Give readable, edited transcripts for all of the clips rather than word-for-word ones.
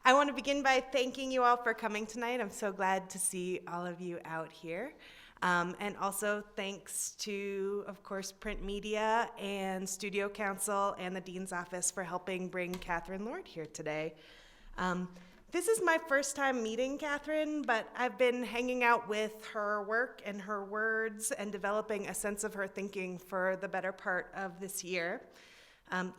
I want to begin by thanking you all for coming tonight. I'm so glad to see all of you out here. And also thanks to, of course, print media and Studio Council and the Dean's Office for helping bring Catherine Lord here today. This is my first time meeting Catherine, but I've been hanging out with her work and her words and developing a sense of her thinking for the better part of this year.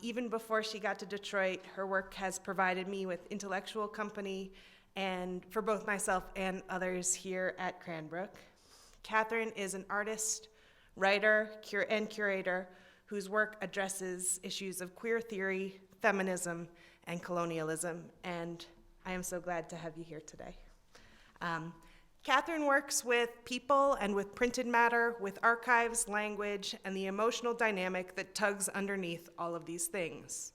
Even before she got to Detroit, her work has provided me with intellectual company and for both myself and others here at Cranbrook. Catherine is an artist, writer, and curator whose work addresses issues of queer theory, feminism, and colonialism, and I am so glad to have you here today. Catherine works with people and with printed matter, with archives, language, and the emotional dynamic that tugs underneath all of these things.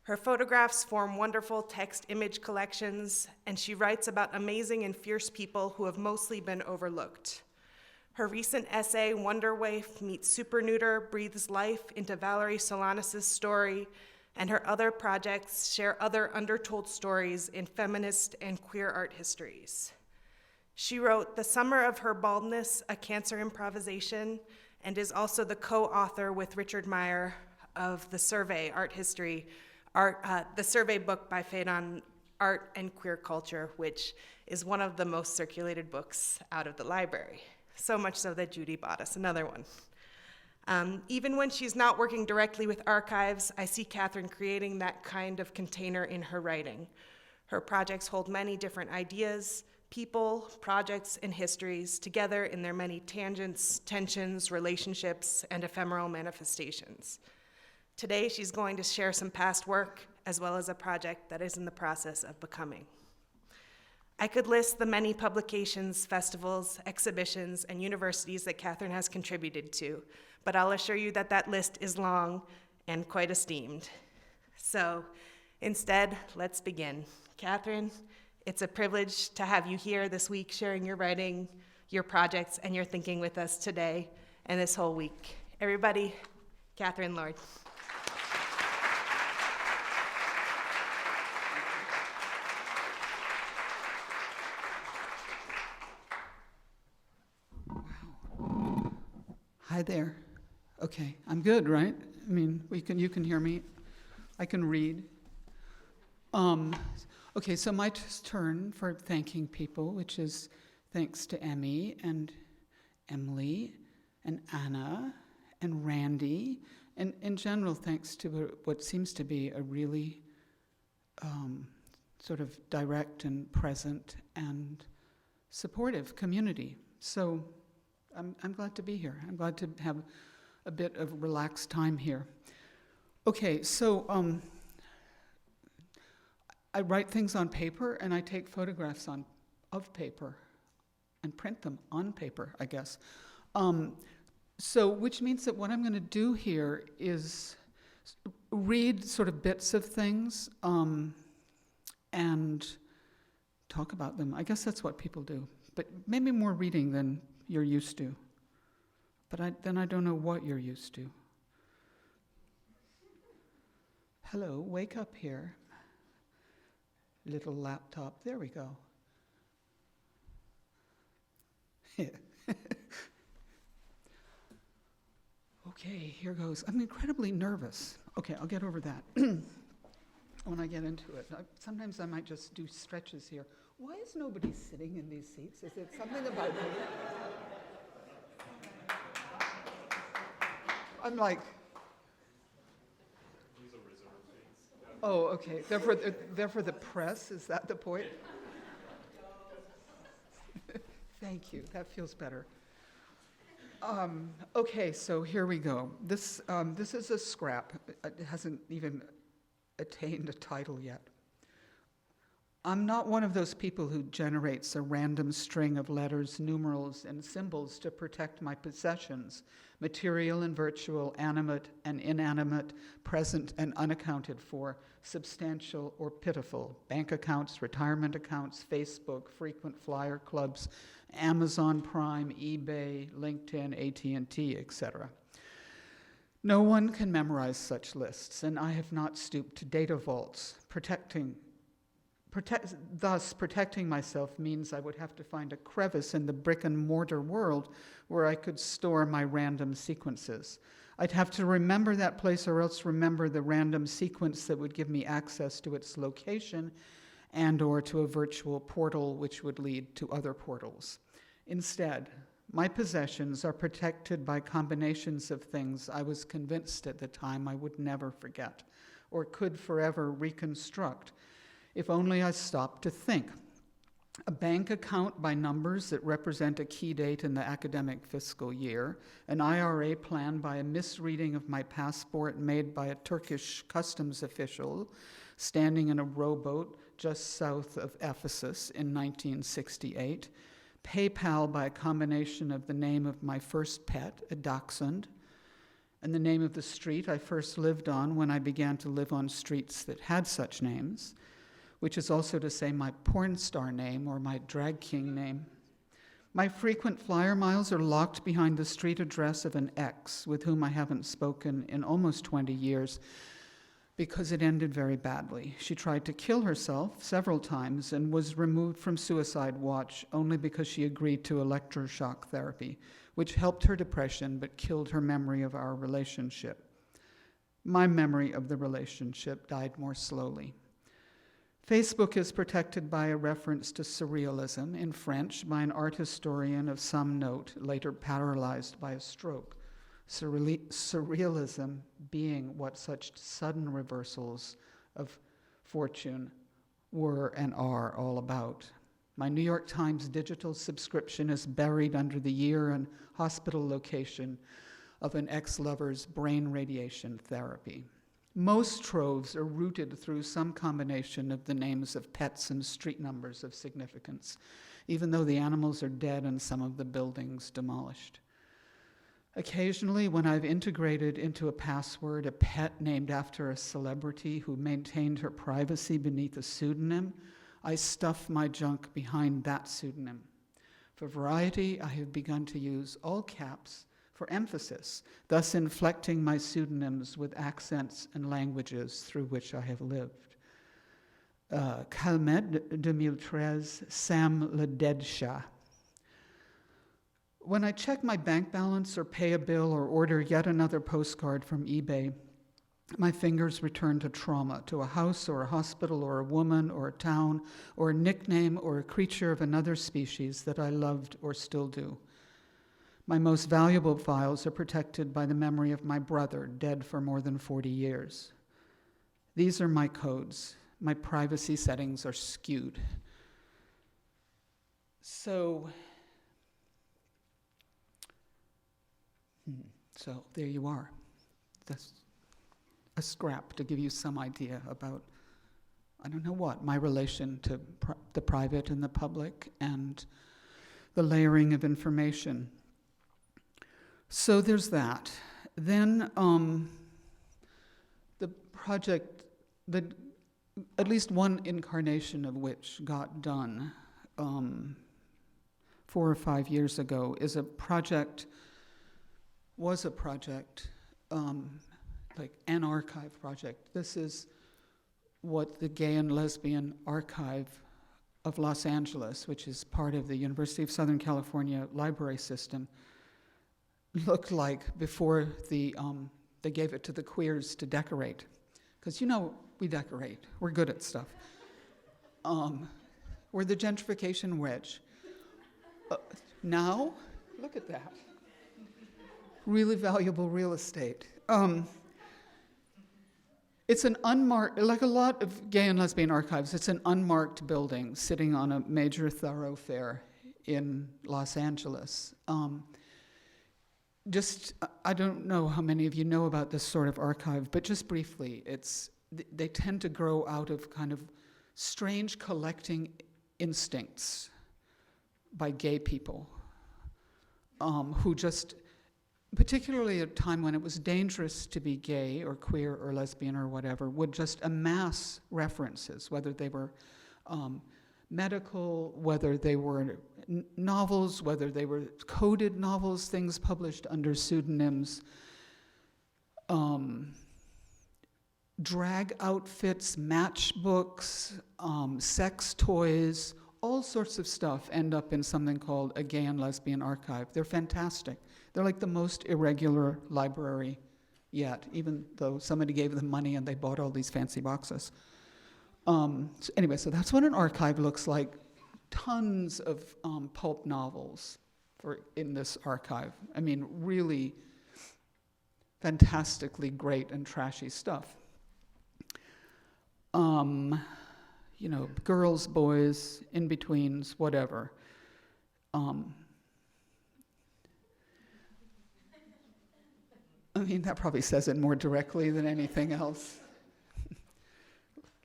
Her photographs form wonderful text-image collections, and she writes about amazing and fierce people who have mostly been overlooked. Her recent essay, Wonder Waif Meets Super Neuter, breathes life into Valerie Solanas' story, and her other projects share other undertold stories in feminist and queer art histories. She wrote The Summer of Her Baldness, a Cancer Improvisation, and is also the co-author with Richard Meyer of The Survey, the Survey book by Fade on Art and Queer Culture, which is one of the most circulated books out of the library. So much so that Judy bought us another one. Even when she's not working directly with archives, I see Catherine creating that kind of container in her writing. Her projects hold many different ideas, people, projects, and histories together in their many tangents, tensions, relationships, and ephemeral manifestations. Today, she's going to share some past work as well as a project that is in the process of becoming. I could list the many publications, festivals, exhibitions, and universities that Catherine has contributed to, but I'll assure you that that list is long and quite esteemed. So instead, let's begin. Catherine, it's a privilege to have you here this week sharing your writing, your projects, and your thinking with us today and this whole week. Everybody, Catherine Lord. Hi there. Okay, I'm good, right? I mean, you can hear me. I can read. Okay, so my turn for thanking people, which is thanks to Emmy and Emily and Anna and Randy, and in general thanks to what seems to be a really sort of direct and present and supportive community. So I'm glad to be here. I'm glad to have a bit of relaxed time here. Okay, so I write things on paper and I take photographs of paper and print them on paper, I guess. So which means that what I'm going to do here is read sort of bits of things and talk about them. I guess that's what people do, but maybe more reading than you're used to. But then I don't know what you're used to. Hello, wake up here. Little laptop, there we go. Okay, here goes. I'm incredibly nervous. Okay, I'll get over that when I get into it. Sometimes I might just do stretches here. Why is nobody sitting in these seats? Is it something about me? I'm like, oh, okay. They're for the press? Is that the point? Thank you. That feels better. Okay, so here we go. This is a scrap. It hasn't even attained a title yet. I'm not one of those people who generates a random string of letters, numerals, and symbols to protect my possessions, material and virtual, animate and inanimate, present and unaccounted for, substantial or pitiful, bank accounts, retirement accounts, Facebook, frequent flyer clubs, Amazon Prime, eBay, LinkedIn, AT&T, etc. No one can memorize such lists, and I have not stooped to data vaults, Thus, protecting myself means I would have to find a crevice in the brick and mortar world where I could store my random sequences. I'd have to remember that place or else remember the random sequence that would give me access to its location and or to a virtual portal which would lead to other portals. Instead, my possessions are protected by combinations of things I was convinced at the time I would never forget or could forever reconstruct if only I stopped to think. A bank account by numbers that represent a key date in the academic fiscal year, an IRA plan by a misreading of my passport made by a Turkish customs official standing in a rowboat just south of Ephesus in 1968, PayPal by a combination of the name of my first pet, a dachshund, and the name of the street I first lived on when I began to live on streets that had such names, which is also to say my porn star name or my drag king name. My frequent flyer miles are locked behind the street address of an ex with whom I haven't spoken in almost 20 years because it ended very badly. She tried to kill herself several times and was removed from suicide watch only because she agreed to electroshock therapy, which helped her depression but killed her memory of our relationship. My memory of the relationship died more slowly. Facebook is protected by a reference to surrealism in French by an art historian of some note, later paralyzed by a stroke. Surrealism being what such sudden reversals of fortune were and are all about. My New York Times digital subscription is buried under the year and hospital location of an ex-lover's brain radiation therapy. Most troves are rooted through some combination of the names of pets and street numbers of significance, even though the animals are dead and some of the buildings demolished. Occasionally, when I've integrated into a password a pet named after a celebrity who maintained her privacy beneath a pseudonym, I stuff my junk behind that pseudonym. For variety, I have begun to use all caps for emphasis, thus inflecting my pseudonyms with accents and languages through which I have lived. Calmed, 2013, Sam le Dead Chat. When I check my bank balance or pay a bill or order yet another postcard from eBay, my fingers return to trauma, to a house or a hospital or a woman or a town or a nickname or a creature of another species that I loved or still do. My most valuable files are protected by the memory of my brother, dead for more than 40 years. These are my codes. My privacy settings are skewed. So there you are. That's a scrap to give you some idea about, I don't know what, my relation to the private and the public and the layering of information. So there's that. Then the project, at least one incarnation of which got done 4 or 5 years ago, was a project, like an archive project. This is what the Gay and Lesbian Archive of Los Angeles, which is part of the University of Southern California library system, looked like before they gave it to the queers to decorate. Because we decorate. We're good at stuff. We're the gentrification wedge. Now, look at that. Really valuable real estate. It's an unmarked, like a lot of gay and lesbian archives, it's an unmarked building sitting on a major thoroughfare in Los Angeles. I don't know how many of you know about this sort of archive, but just briefly, they tend to grow out of kind of strange collecting instincts by gay people who just, particularly at a time when it was dangerous to be gay or queer or lesbian or whatever, would just amass references, whether they were medical, whether they were novels, whether they were coded novels, things published under pseudonyms, drag outfits, matchbooks, sex toys, all sorts of stuff end up in something called a gay and lesbian archive. They're fantastic. They're like the most irregular library yet, even though somebody gave them money and they bought all these fancy boxes. Anyway, so that's what an archive looks like. Tons of pulp novels in this archive. I mean, really fantastically great and trashy stuff. Girls, boys, in-betweens, whatever. That probably says it more directly than anything else.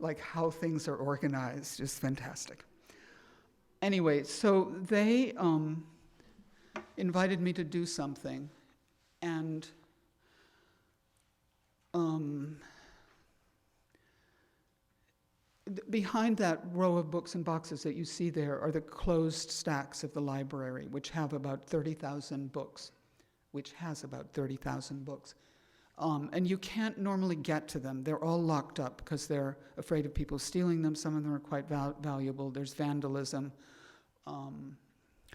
Like how things are organized is fantastic. Anyway, so they invited me to do something, and behind that row of books and boxes that you see there are the closed stacks of the library, which have about 30,000 books, and you can't normally get to them. They're all locked up because they're afraid of people stealing them. Some of them are quite valuable. There's vandalism.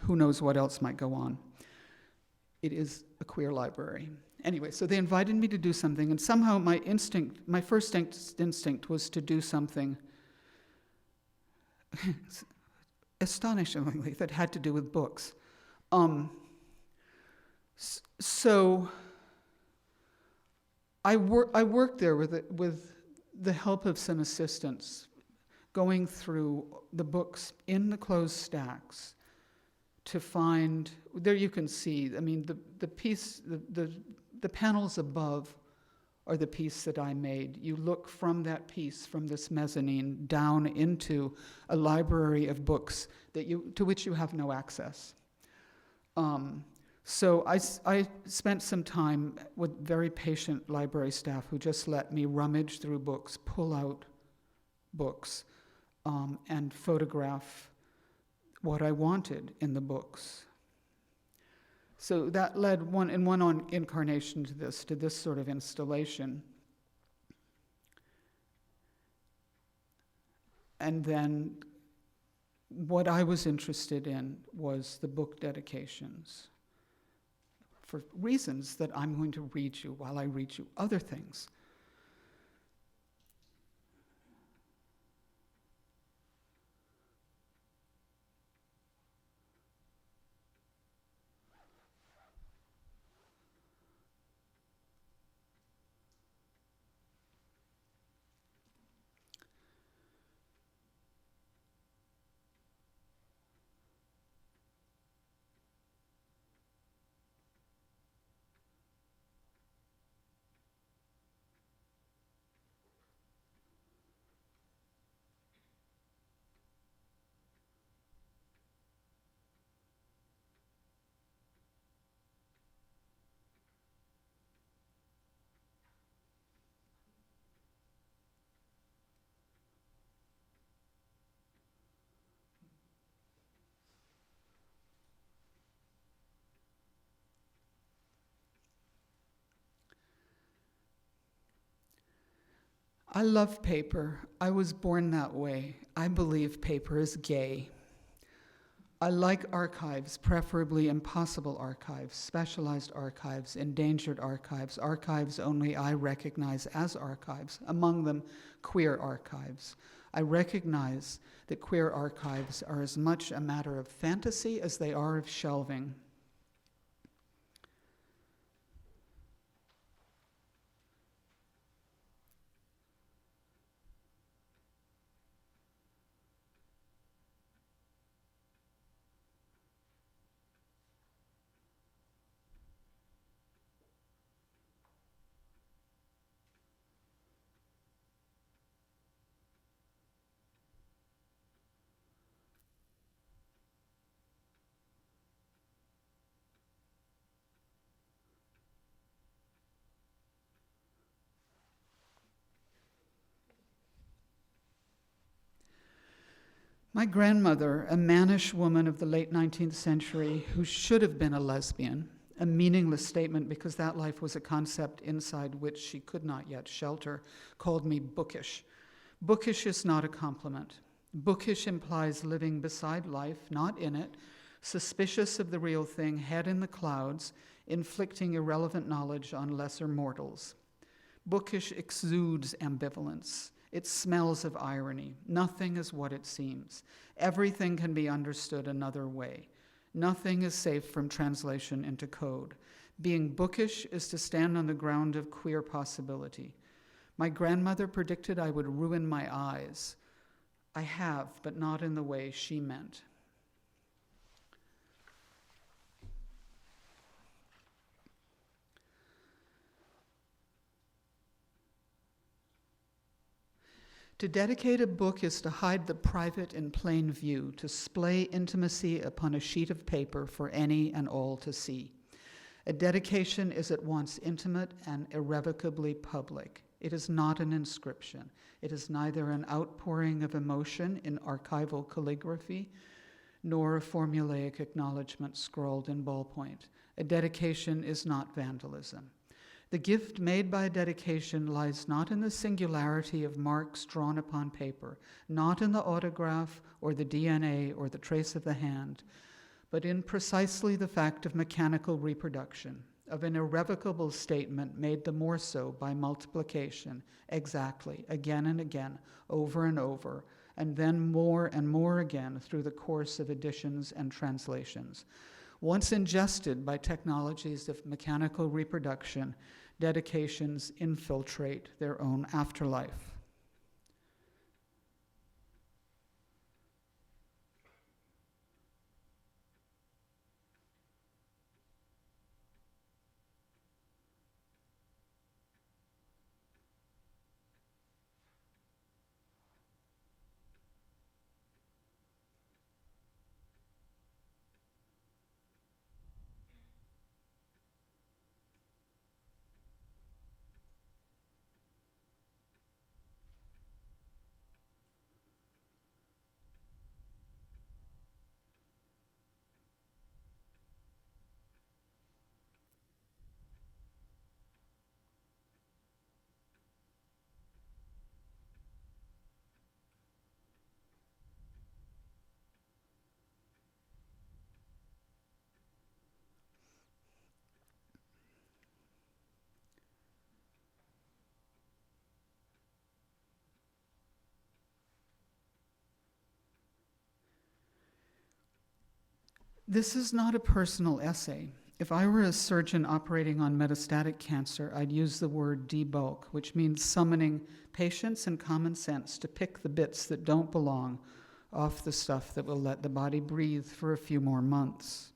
Who knows what else might go on. It is a queer library. Anyway, so they invited me to do something, and somehow my first instinct was to do something astonishingly that had to do with books. So I worked there with the help of some assistants, going through the books in the closed stacks to find. There you can see. The piece, the panels above are the piece that I made. You look from that piece, from this mezzanine, down into a library of books to which you have no access. So I spent some time with very patient library staff who just let me rummage through books, pull out books, and photograph what I wanted in the books. So that led in one incarnation to this sort of installation. And then what I was interested in was the book dedications, for reasons that I'm going to read you while I read you other things. I love paper. I was born that way. I believe paper is gay. I like archives, preferably impossible archives, specialized archives, endangered archives, archives only I recognize as archives, among them queer archives. I recognize that queer archives are as much a matter of fantasy as they are of shelving. My grandmother, a mannish woman of the late 19th century who should have been a lesbian, a meaningless statement because that life was a concept inside which she could not yet shelter, called me bookish. Bookish is not a compliment. Bookish implies living beside life, not in it, suspicious of the real thing, head in the clouds, inflicting irrelevant knowledge on lesser mortals. Bookish exudes ambivalence. It smells of irony. Nothing is what it seems. Everything can be understood another way. Nothing is safe from translation into code. Being bookish is to stand on the ground of queer possibility. My grandmother predicted I would ruin my eyes. I have, but not in the way she meant. To dedicate a book is to hide the private in plain view, to splay intimacy upon a sheet of paper for any and all to see. A dedication is at once intimate and irrevocably public. It is not an inscription. It is neither an outpouring of emotion in archival calligraphy, nor a formulaic acknowledgement scrawled in ballpoint. A dedication is not vandalism. The gift made by a dedication lies not in the singularity of marks drawn upon paper, not in the autograph or the DNA or the trace of the hand, but in precisely the fact of mechanical reproduction, of an irrevocable statement made the more so by multiplication, exactly, again and again, over and over, and then more and more again through the course of editions and translations. Once ingested by technologies of mechanical reproduction, dedications infiltrate their own afterlife. This is not a personal essay. If I were a surgeon operating on metastatic cancer, I'd use the word debulk, which means summoning patience and common sense to pick the bits that don't belong off the stuff that will let the body breathe for a few more months.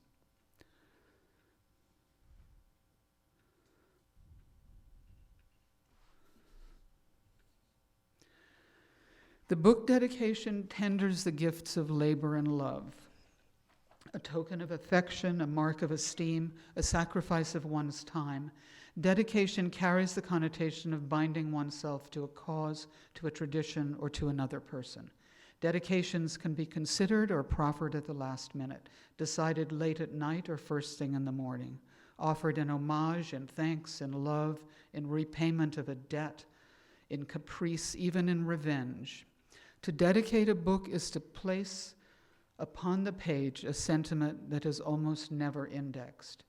The book dedication tenders the gifts of labor and love. A token of affection, a mark of esteem, a sacrifice of one's time. Dedication carries the connotation of binding oneself to a cause, to a tradition, or to another person. Dedications can be considered or proffered at the last minute, decided late at night or first thing in the morning, offered in homage, in thanks, in love, in repayment of a debt, in caprice, even in revenge. To dedicate a book is to place upon the page a sentiment that is almost never indexed.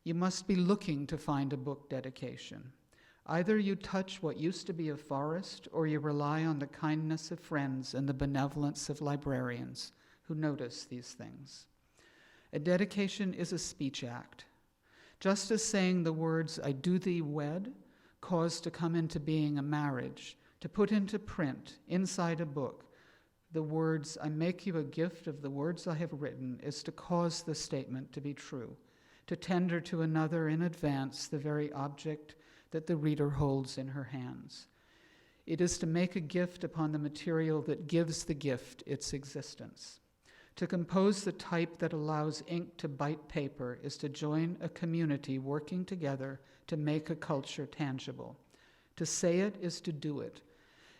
You must be looking to find a book dedication. Either you touch what used to be a forest, or you rely on the kindness of friends and the benevolence of librarians who notice these things. A dedication is a speech act. Just as saying the words, "I do thee wed," caused to come into being a marriage, to put into print, inside a book, the words, "I make you a gift of the words I have written," is to cause the statement to be true, to tender to another in advance the very object that the reader holds in her hands. It is to make a gift upon the material that gives the gift its existence. To compose the type that allows ink to bite paper is to join a community working together to make a culture tangible. To say it is to do it.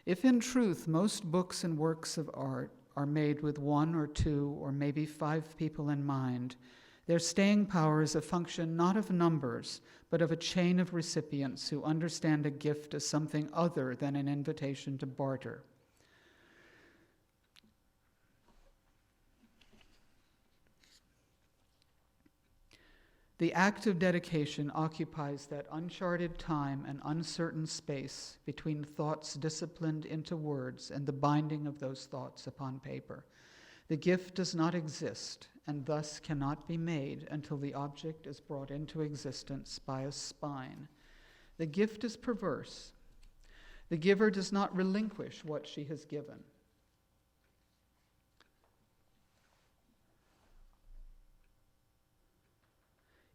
If in truth most books and works of art are made with one or two or maybe 5 people in mind, Their staying power is a function not of numbers, but of a chain of recipients who understand a gift as something other than an invitation to barter. The act of dedication occupies that uncharted time and uncertain space between thoughts disciplined into words and the binding of those thoughts upon paper. The gift does not exist, and thus cannot be made until the object is brought into existence by a spine. The gift is perverse. The giver does not relinquish what she has given.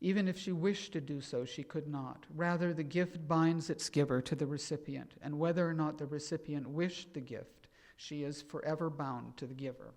Even if she wished to do so, she could not. Rather, the gift binds its giver to the recipient, and whether or not the recipient wished the gift, she is forever bound to the giver.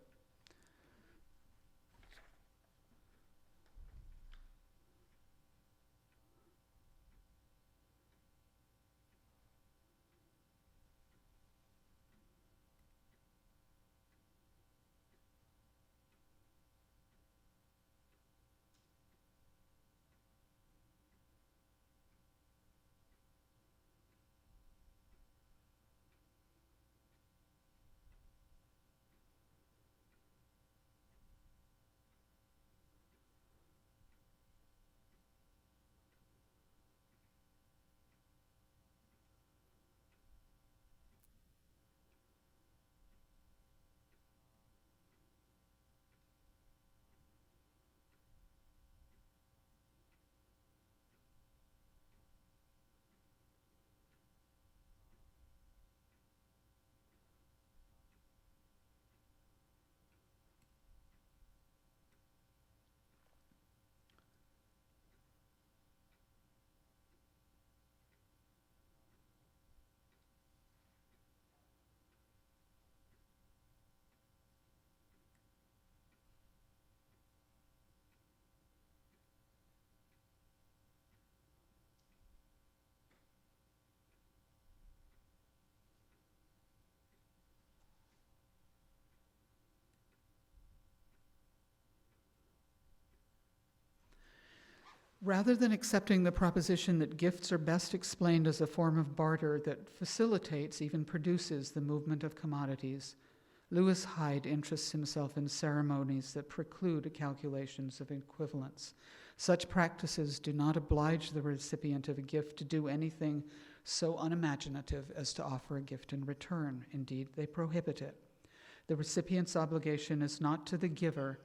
Rather than accepting the proposition that gifts are best explained as a form of barter that facilitates, even produces, the movement of commodities, Lewis Hyde interests himself in ceremonies that preclude calculations of equivalence. Such practices do not oblige the recipient of a gift to do anything so unimaginative as to offer a gift in return. Indeed, they prohibit it. The recipient's obligation is not to the giver,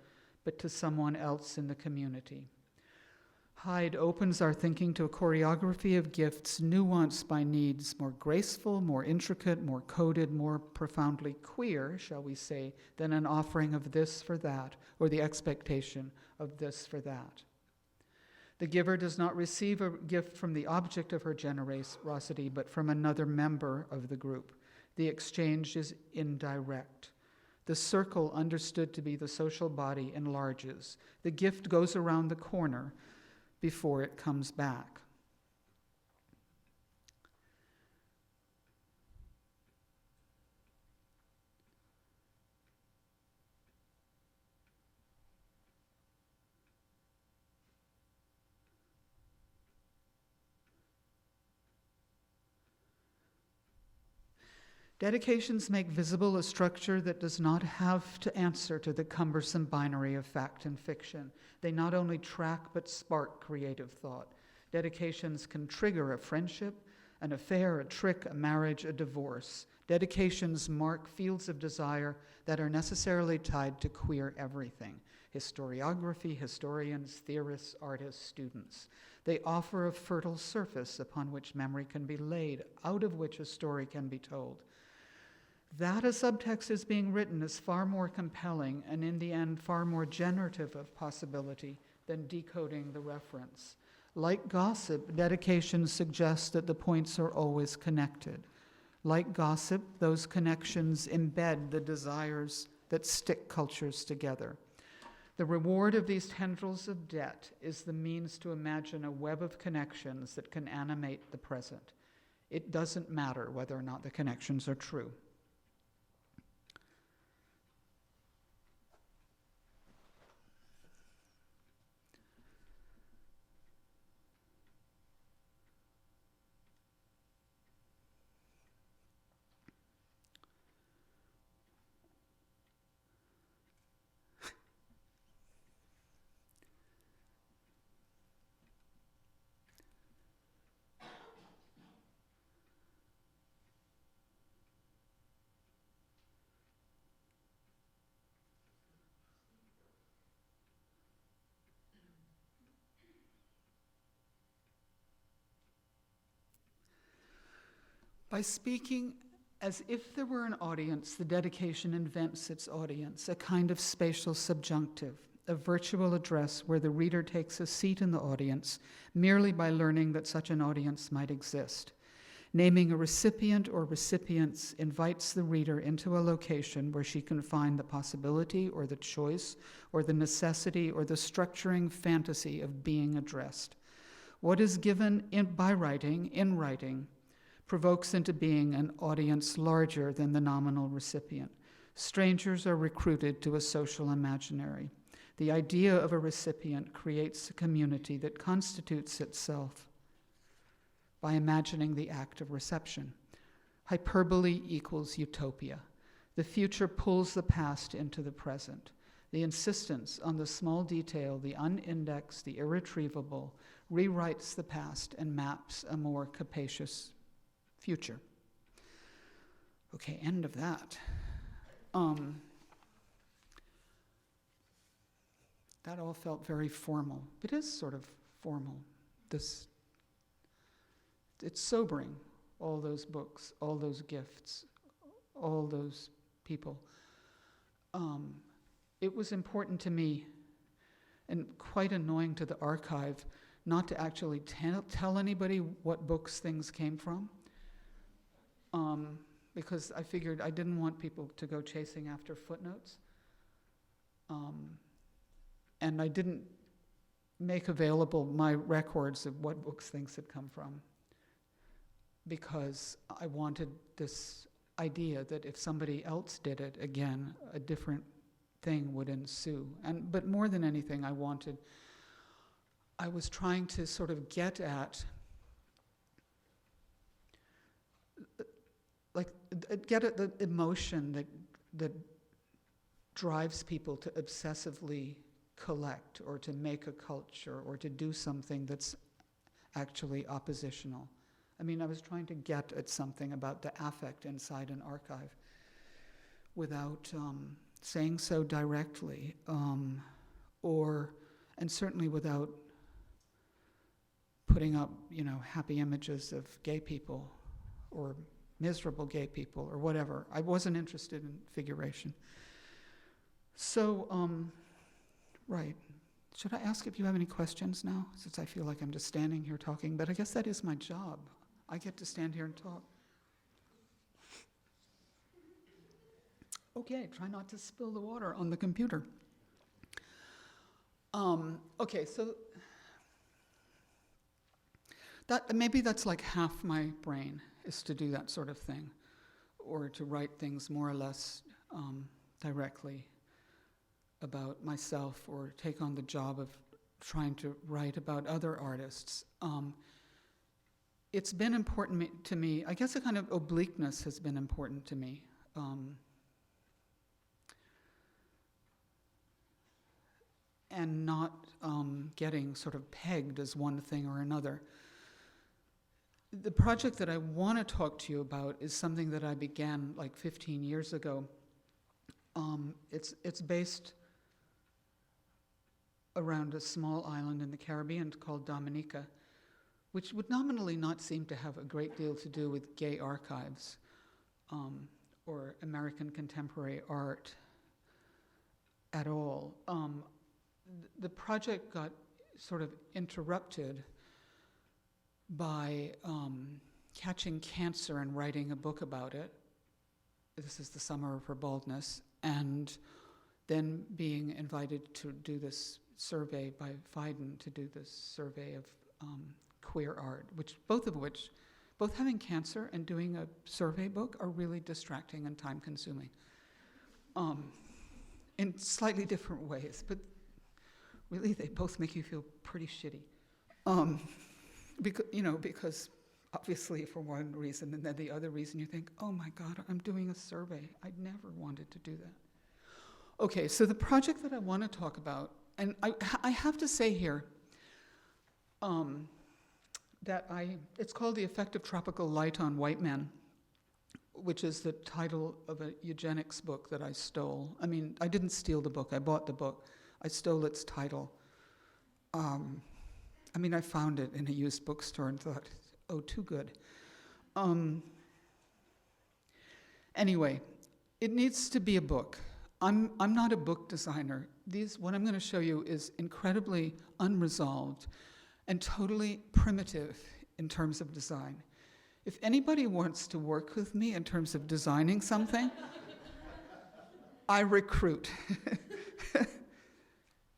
but to someone else in the community. Hyde opens our thinking to a choreography of gifts nuanced by needs more graceful, more intricate, more coded, more profoundly queer, shall we say, than an offering of this for that, or the expectation of this for that. The giver does not receive a gift from the object of her generosity, but from another member of the group. The exchange is indirect. The circle, understood to be the social body, enlarges. The gift goes around the corner before it comes back. Dedications make visible a structure that does not have to answer to the cumbersome binary of fact and fiction. They not only track but spark creative thought. Dedications can trigger a friendship, an affair, a trick, a marriage, a divorce. Dedications mark fields of desire that are necessarily tied to queer everything: historiography, historians, theorists, artists, students. They offer a fertile surface upon which memory can be laid, out of which a story can be told. That a subtext is being written is far more compelling and, in the end, far more generative of possibility than decoding the reference. Like gossip, dedications suggest that the points are always connected. Like gossip, those connections embed the desires that stick cultures together. The reward of these tendrils of debt is the means to imagine a web of connections that can animate the present. It doesn't matter whether or not the connections are true. By speaking as if there were an audience, the dedication invents its audience, a kind of spatial subjunctive, a virtual address where the reader takes a seat in the audience merely by learning that such an audience might exist. Naming a recipient or recipients invites the reader into a location where she can find the possibility or the choice or the necessity or the structuring fantasy of being addressed. What is given in writing, provokes into being an audience larger than the nominal recipient. Strangers are recruited to a social imaginary. The idea of a recipient creates a community that constitutes itself by imagining the act of reception. Hyperbole equals utopia. The future pulls the past into the present. The insistence on the small detail, the unindexed, the irretrievable, rewrites the past and maps a more capacious future. Okay, end of that. That all felt very formal. It is sort of formal. It's sobering, all those books, all those gifts, all those people. It was important to me, and quite annoying to the archive, not to actually tell anybody what books things came from, because I figured I didn't want people to go chasing after footnotes. And I didn't make available my records of what books things had come from, because I wanted this idea that if somebody else did it again, a different thing would ensue. But more than anything, I was trying to sort of get at the emotion that drives people to obsessively collect or to make a culture or to do something that's actually oppositional. I mean, I was trying to get at something about the affect inside an archive without saying so directly, and certainly without putting up, happy images of gay people or miserable gay people or whatever. I wasn't interested in figuration. So, right. Should I ask if you have any questions now, since I feel like I'm just standing here talking? But I guess that is my job. I get to stand here and talk. Okay, try not to spill the water on the computer. Okay, so maybe that's like half my brain is to do that sort of thing, or to write things more or less directly about myself, or take on the job of trying to write about other artists. It's been important to me. I guess a kind of obliqueness has been important to me. And not getting sort of pegged as one thing or another. The project that I want to talk to you about is something that I began like 15 years ago. It's based around a small island in the Caribbean called Dominica, which would nominally not seem to have a great deal to do with gay archives or American contemporary art at all. The project got sort of interrupted by catching cancer and writing a book about it. This is The Summer of Her Baldness, and then being invited to do this survey by Fiden, to do this survey of queer art, both having cancer and doing a survey book are really distracting and time-consuming in slightly different ways, but really they both make you feel pretty shitty. Because obviously for one reason, and then the other reason you think, oh my God, I'm doing a survey. I never wanted to do that. Okay, so the project that I want to talk about, and I have to say here that it's called The Effect of Tropical Light on White Men, which is the title of a eugenics book that I stole. I mean, I didn't steal the book, I bought the book. I stole its title. I found it in a used bookstore and thought, oh, too good. Anyway, it needs to be a book. I'm not a book designer. What I'm going to show you is incredibly unresolved and totally primitive in terms of design. If anybody wants to work with me in terms of designing something, I recruit.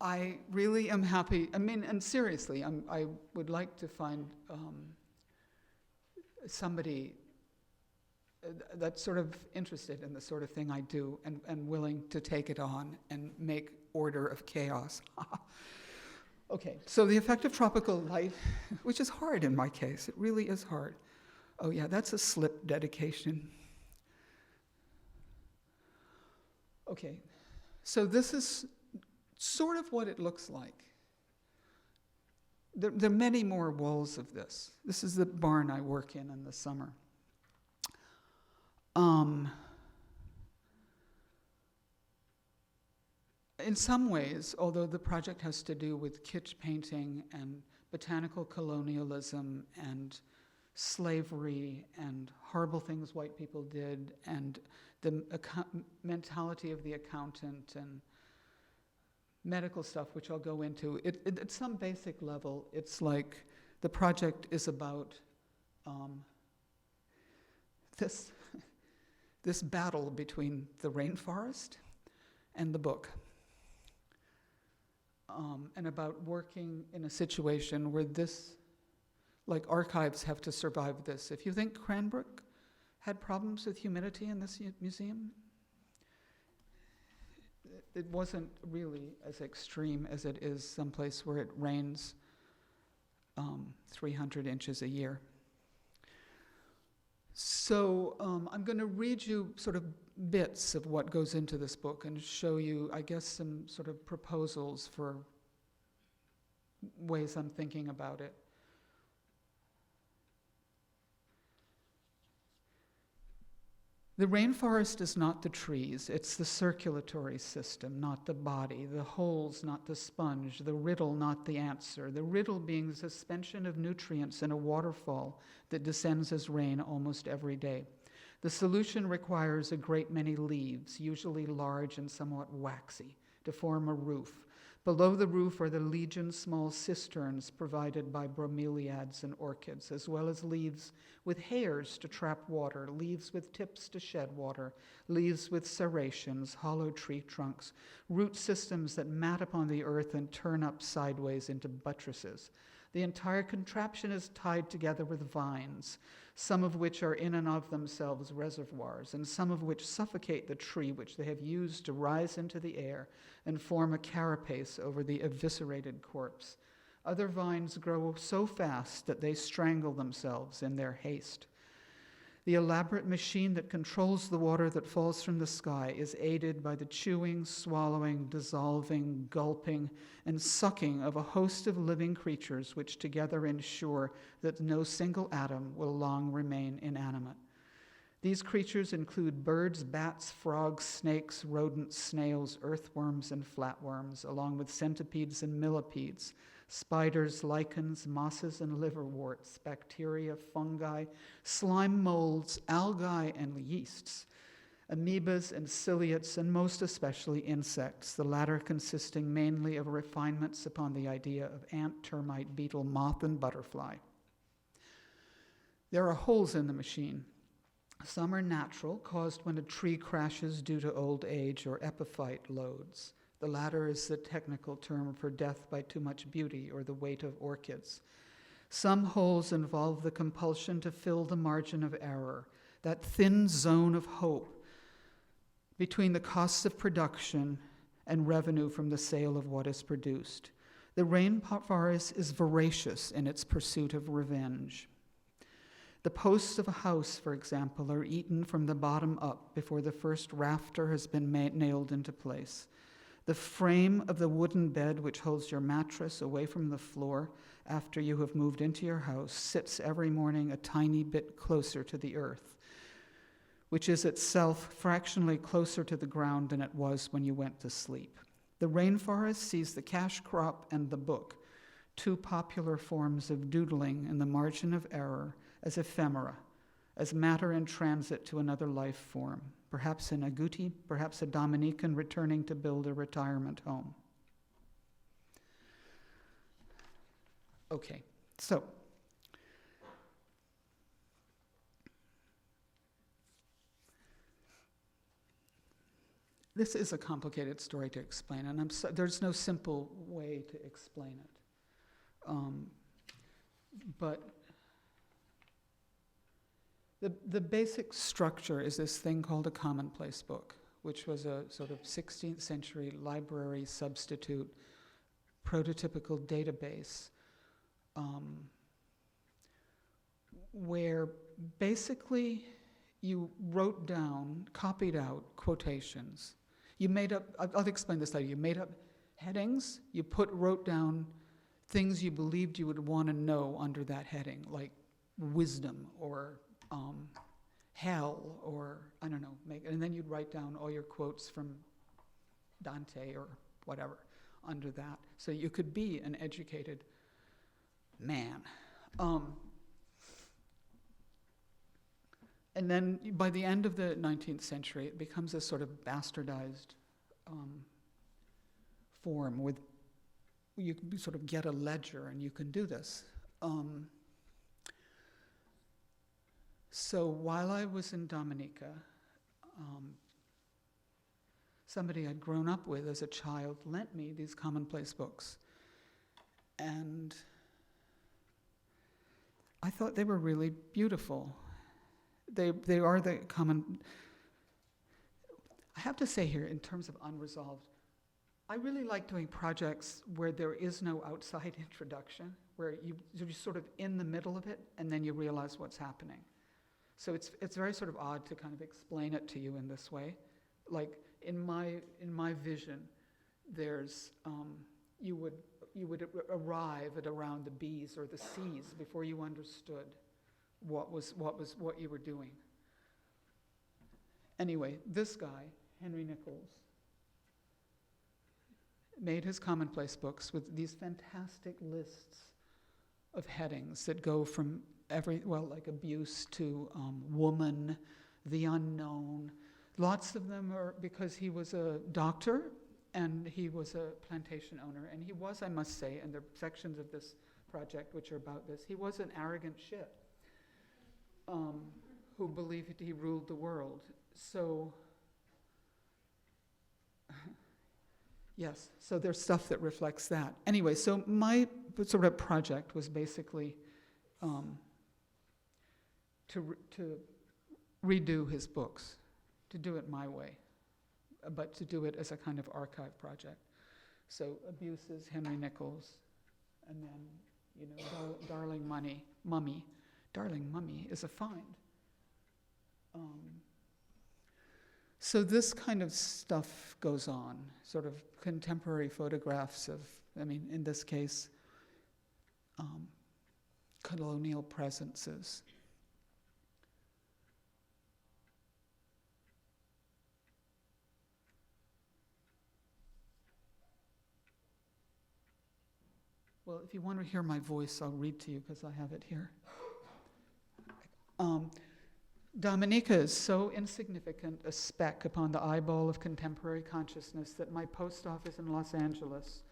I really am happy. I mean, and seriously, I would like to find somebody that's sort of interested in the sort of thing I do and willing to take it on and make order of chaos. Okay, so the effect of tropical light, which is hard in my case. It really is hard. Oh yeah, that's a slip dedication. Okay, so this is sort of what it looks like. There are many more walls of this. This is the barn I work in the summer. In some ways, although the project has to do with kitsch painting and botanical colonialism and slavery and horrible things white people did and the mentality of the accountant and medical stuff, which I'll go into, at some basic level, it's like the project is about this battle between the rainforest and the book. And about working in a situation where like archives have to survive this. If you think Cranbrook had problems with humidity in this museum, it wasn't really as extreme as it is someplace where it rains 300 inches a year. So I'm going to read you sort of bits of what goes into this book and show you, I guess, some sort of proposals for ways I'm thinking about it. The rainforest is not the trees, it's the circulatory system, not the body, the holes, not the sponge, the riddle, not the answer, the riddle being the suspension of nutrients in a waterfall that descends as rain almost every day. The solution requires a great many leaves, usually large and somewhat waxy, to form a roof. Below the roof are the legion small cisterns provided by bromeliads and orchids, as well as leaves with hairs to trap water, leaves with tips to shed water, leaves with serrations, hollow tree trunks, root systems that mat upon the earth and turn up sideways into buttresses. The entire contraption is tied together with vines, some of which are in and of themselves reservoirs, and some of which suffocate the tree which they have used to rise into the air and form a carapace over the eviscerated corpse. Other vines grow so fast that they strangle themselves in their haste. The elaborate machine that controls the water that falls from the sky is aided by the chewing, swallowing, dissolving, gulping, and sucking of a host of living creatures which together ensure that no single atom will long remain inanimate. These creatures include birds, bats, frogs, snakes, rodents, snails, earthworms, and flatworms, along with centipedes and millipedes, spiders, lichens, mosses and liverworts, bacteria, fungi, slime molds, algae, and yeasts, amoebas and ciliates, and most especially insects, the latter consisting mainly of refinements upon the idea of ant, termite, beetle, moth, and butterfly. There are holes in the machine. Some are natural, caused when a tree crashes due to old age or epiphyte loads. The latter is the technical term for death by too much beauty or the weight of orchids. Some holes involve the compulsion to fill the margin of error, that thin zone of hope between the costs of production and revenue from the sale of what is produced. The rainforest is voracious in its pursuit of revenge. The posts of a house, for example, are eaten from the bottom up before the first rafter has been nailed into place. The frame of the wooden bed which holds your mattress away from the floor after you have moved into your house sits every morning a tiny bit closer to the earth, which is itself fractionally closer to the ground than it was when you went to sleep. The rainforest sees the cash crop and the book, two popular forms of doodling in the margin of error, as ephemera, as matter in transit to another life form, perhaps an agouti, perhaps a Dominican returning to build a retirement home. Okay, so this is a complicated story to explain, and there's no simple way to explain it. But the basic structure is this thing called a Commonplace Book, which was a sort of 16th century library substitute prototypical database, where basically you wrote down, copied out quotations. You made up, I'll explain this later, you made up headings, you wrote down things you believed you would want to know under that heading, like wisdom or hell or, I don't know, and then you'd write down all your quotes from Dante or whatever under that. So you could be an educated man. And then by the end of the 19th century, it becomes a sort of bastardized form with, you can sort of get a ledger and you can do this. So while I was in Dominica, somebody I'd grown up with as a child lent me these Commonplace books. And I thought they were really beautiful. They are the common. I have to say here, in terms of unresolved, I really like doing projects where there is no outside introduction, where you're sort of in the middle of it, and then you realize what's happening. So it's very sort of odd to kind of explain it to you in this way. Like in my vision, there's you would arrive at around the B's or the C's before you understood what you were doing. Anyway, this guy, Henry Nichols, made his Commonplace books with these fantastic lists of headings that go from like abuse to woman, the unknown. Lots of them are because he was a doctor and he was a plantation owner. And he was, I must say, and there are sections of this project which are about this, he was an arrogant shit who believed he ruled the world. So, yes, so there's stuff that reflects that. Anyway, so my sort of project was basically to redo his books, to do it my way, but to do it as a kind of archive project. So Abuses, Henry Nichols, and then, Darling Mummy. Darling Mummy is a find. So this kind of stuff goes on, sort of contemporary photographs of, in this case, colonial presences. Well, if you want to hear my voice, I'll read to you because I have it here. Dominica is so insignificant a speck upon the eyeball of contemporary consciousness that my post office in Los Angeles,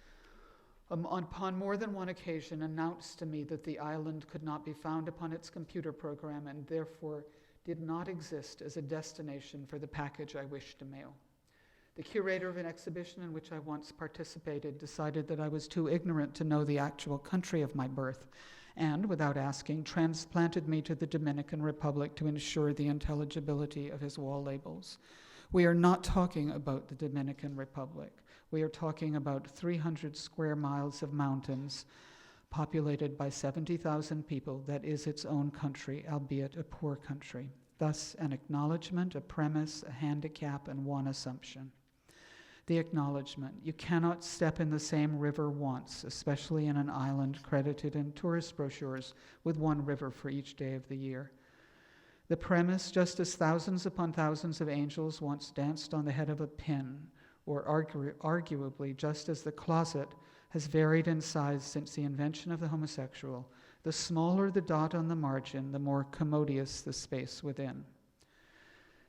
upon more than one occasion, announced to me that the island could not be found upon its computer program and therefore did not exist as a destination for the package I wished to mail. The curator of an exhibition in which I once participated decided that I was too ignorant to know the actual country of my birth, and, without asking, transplanted me to the Dominican Republic to ensure the intelligibility of his wall labels. We are not talking about the Dominican Republic. We are talking about 300 square miles of mountains populated by 70,000 people that is its own country, albeit a poor country. Thus, an acknowledgement, a premise, a handicap, and one assumption. The acknowledgement. You cannot step in the same river once, especially in an island credited in tourist brochures with one river for each day of the year. The premise, just as thousands upon thousands of angels once danced on the head of a pin, or arguably just as the closet has varied in size since the invention of the homosexual, The smaller the dot on the margin, the more commodious the space within.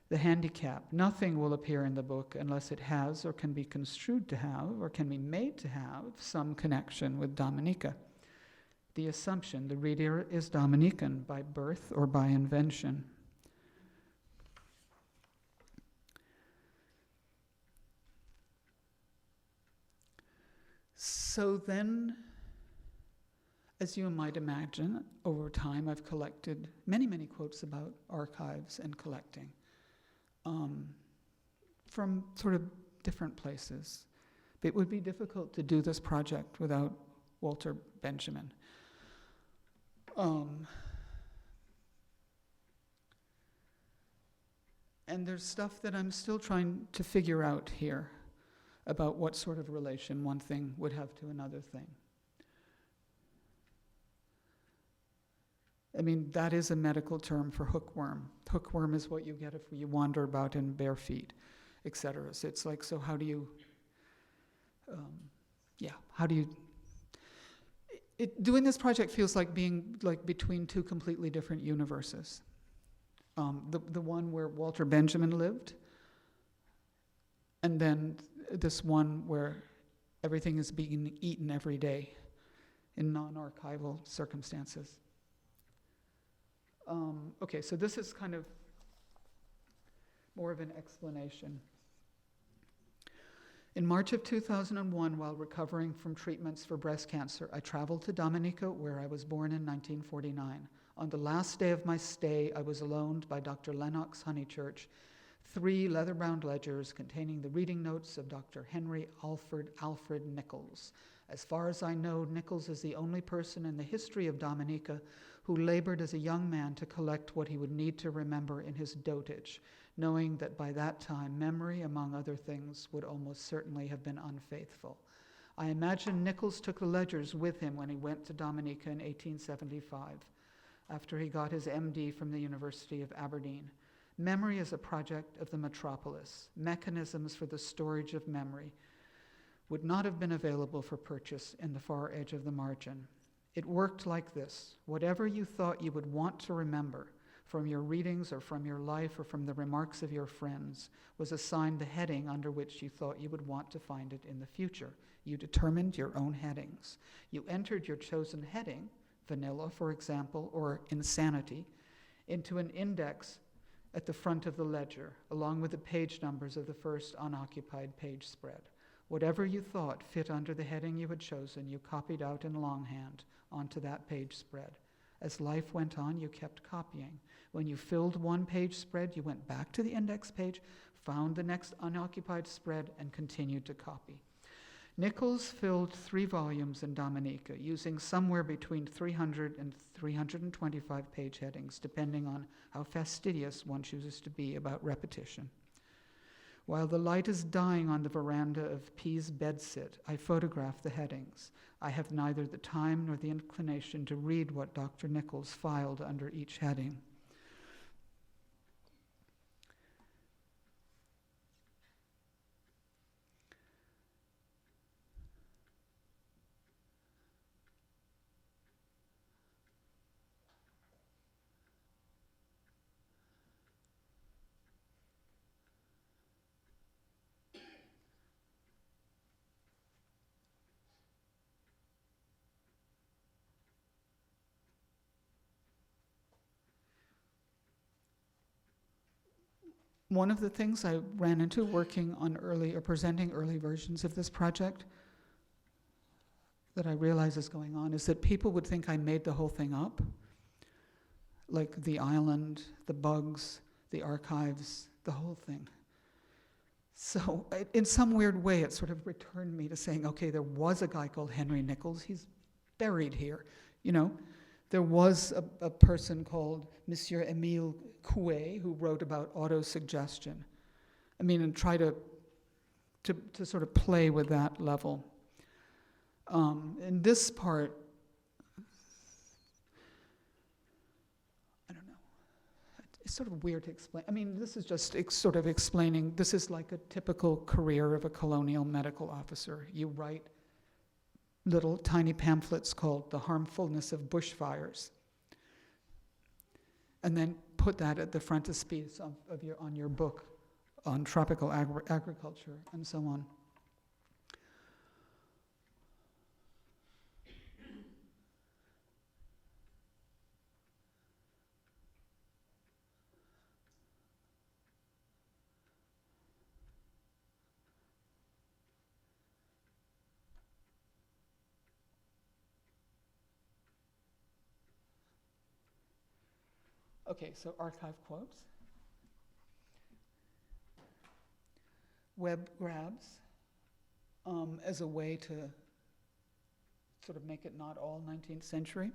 The handicap. Nothing will appear in the book unless it has or can be construed to have or can be made to have some connection with Dominica. The assumption the reader is Dominican by birth or by invention. So then, as you might imagine, over time I've collected many, many quotes about archives and collecting from sort of different places. It would be difficult to do this project without Walter Benjamin. And there's stuff that I'm still trying to figure out here about what sort of relation one thing would have to another thing. I mean, that is a medical term for hookworm. Hookworm is what you get if you wander about in bare feet, etc. So it's like, so how do you, doing this project feels like being like between two completely different universes. The one where Walter Benjamin lived, and then this one where everything is being eaten every day in non-archival circumstances. Okay, so this is kind of more of an explanation. In March of 2001, while recovering from treatments for breast cancer, I traveled to Dominica, where I was born in 1949. On the last day of my stay, I was loaned by Dr. Lennox Honeychurch 3 leather-bound ledgers containing the reading notes of Dr. Henry Alfred Nichols. As far as I know, Nichols is the only person in the history of Dominica who labored as a young man to collect what he would need to remember in his dotage, knowing that by that time, memory, among other things, would almost certainly have been unfaithful. I imagine Nichols took the ledgers with him when he went to Dominica in 1875, after he got his MD from the University of Aberdeen. Memory is a project of the metropolis. Mechanisms for the storage of memory would not have been available for purchase in the far edge of the margin. It worked like this. Whatever you thought you would want to remember from your readings or from your life or from the remarks of your friends was assigned the heading under which you thought you would want to find it in the future. You determined your own headings. You entered your chosen heading, vanilla, for example, or insanity, into an index at the front of the ledger, along with the page numbers of the first unoccupied page spread. Whatever you thought fit under the heading you had chosen, you copied out in longhand onto that page spread. As life went on, you kept copying. When you filled one page spread, you went back to the index page, found the next unoccupied spread, and continued to copy. Nichols filled 3 volumes in Dominica, using somewhere between 300 and 325 page headings, depending on how fastidious one chooses to be about repetition. While the light is dying on the veranda of P's bedsit, I photograph the headings. I have neither the time nor the inclination to read what Dr. Nichols filed under each heading. One of the things I ran into working on early or presenting early versions of this project that I realize is going on is that people would think I made the whole thing up, like the island, the bugs, the archives, the whole thing. So in some weird way, it sort of returned me to saying, okay, there was a guy called Henry Nichols. He's buried here, you know. There was a person called Monsieur Émile Coué who wrote about autosuggestion. I mean, and try to sort of play with that level. In this part, I don't know. It's sort of weird to explain. I mean, this is just sort of explaining, this is like a typical career of a colonial medical officer. You write little tiny pamphlets called The Harmfulness of Bushfires. And then put that at the frontispiece on your book on tropical agriculture and so on. Okay, so archive quotes. Web grabs as a way to sort of make it not all 19th century.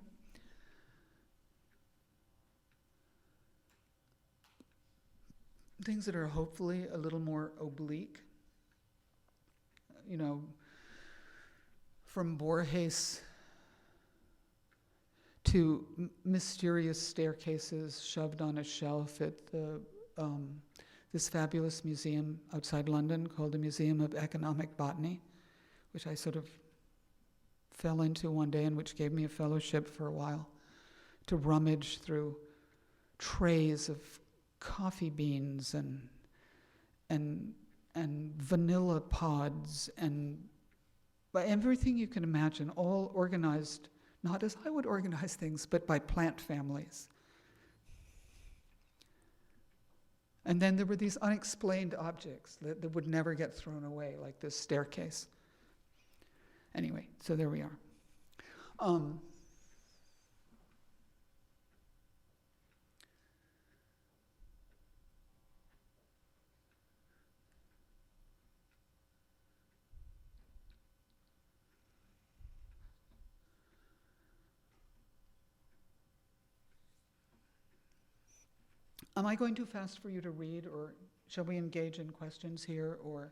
Things that are hopefully a little more oblique. You know, from Borges to mysterious staircases shoved on a shelf at this fabulous museum outside London called the Museum of Economic Botany, which I sort of fell into one day and which gave me a fellowship for a while, to rummage through trays of coffee beans and vanilla pods and everything you can imagine, all organized not as I would organize things, but by plant families. And then there were these unexplained objects that would never get thrown away, like this staircase. Anyway, so there we are. Am I going too fast for you to read, or shall we engage in questions here, or?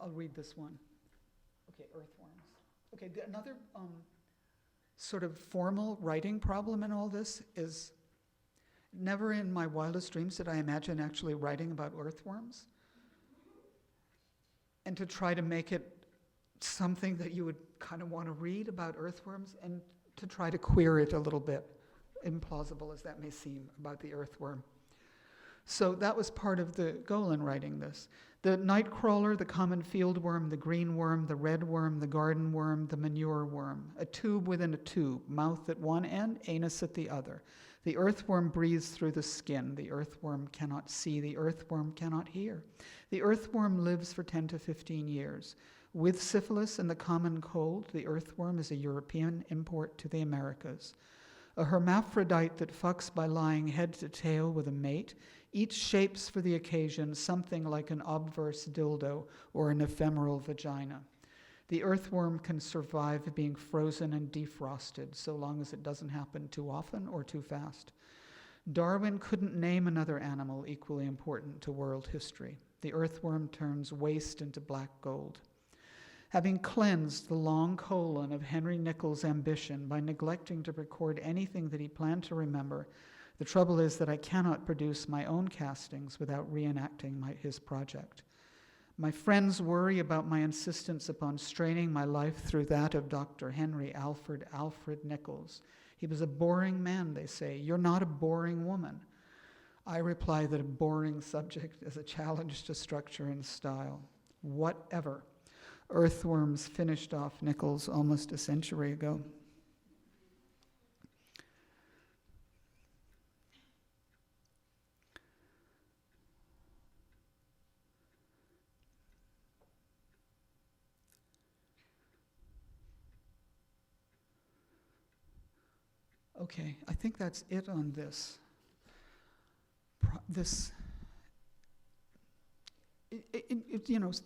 I'll read this one. Okay, earthworms. Okay, another sort of formal writing problem in all this is never in my wildest dreams did I imagine actually writing about earthworms. And to try to make it something that you would kind of want to read about earthworms, and to try to queer it a little bit, implausible as that may seem, about the earthworm. So that was part of the goal in writing this. The night crawler, the common field worm, the green worm, the red worm, the garden worm, the manure worm, a tube within a tube, mouth at one end, anus at the other. The earthworm breathes through the skin. The earthworm cannot see. The earthworm cannot hear. The earthworm lives for 10 to 15 years. With syphilis and the common cold, the earthworm is a European import to the Americas. A hermaphrodite that fucks by lying head to tail with a mate, each shapes for the occasion something like an obverse dildo or an ephemeral vagina. The earthworm can survive being frozen and defrosted so long as it doesn't happen too often or too fast. Darwin couldn't name another animal equally important to world history. The earthworm turns waste into black gold. Having cleansed the long colon of Henry Nichol's ambition by neglecting to record anything that he planned to remember, the trouble is that I cannot produce my own castings without reenacting his project. My friends worry about my insistence upon straining my life through that of Dr. Henry Alfred Nichols. He was a boring man, they say. You're not a boring woman. I reply that a boring subject is a challenge to structure and style. Whatever. Earthworms finished off Nichols almost a century ago. Okay, I think that's it on this. This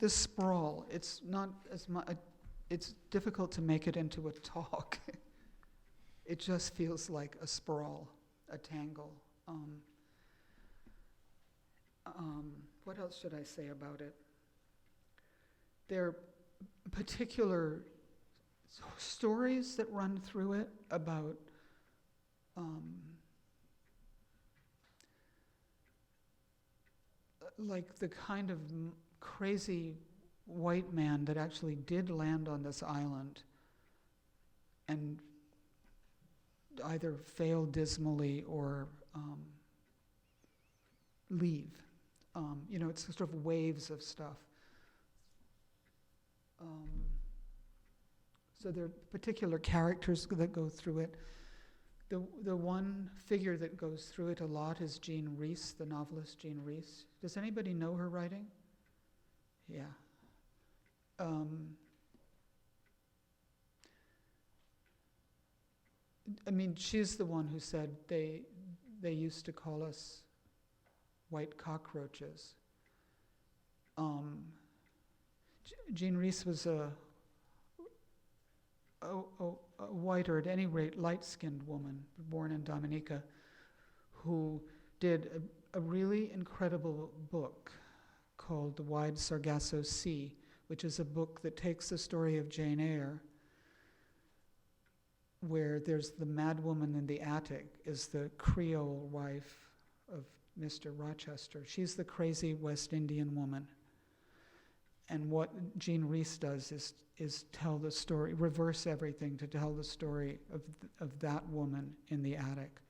sprawl, it's not as much, it's difficult to make it into a talk. It just feels like a sprawl, a tangle. What else should I say about it? There are particular stories that run through it about like the kind of crazy white man that actually did land on this island and either fail dismally or leave. It's sort of waves of stuff. So there are particular characters that go through it. The one figure that goes through it a lot is Jean Rhys, the novelist Jean Rhys. Does anybody know her writing? Yeah. She's the one who said they used to call us white cockroaches. Jean Rhys was a white, or at any rate light-skinned woman born in Dominica, who did a really incredible book called The Wide Sargasso Sea, which is a book that takes the story of Jane Eyre, where there's the madwoman in the attic is the Creole wife of Mr. Rochester. She's the crazy West Indian woman. And what Jean Rhys does is tell the story, reverse everything to tell the story of that woman in the attic.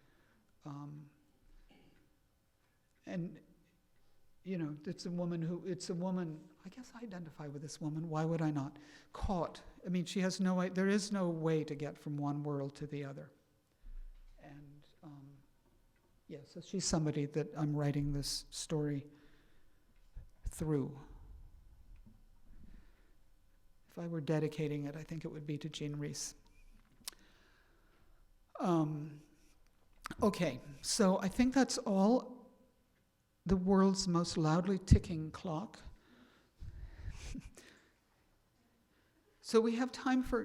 It's a woman, I guess I identify with this woman, why would I not? Caught. She has there is no way to get from one world to the other. And so she's somebody that I'm writing this story through. If I were dedicating it, I think it would be to Jean Rhys. Okay, so I think that's all. The world's most loudly ticking clock. So we have time for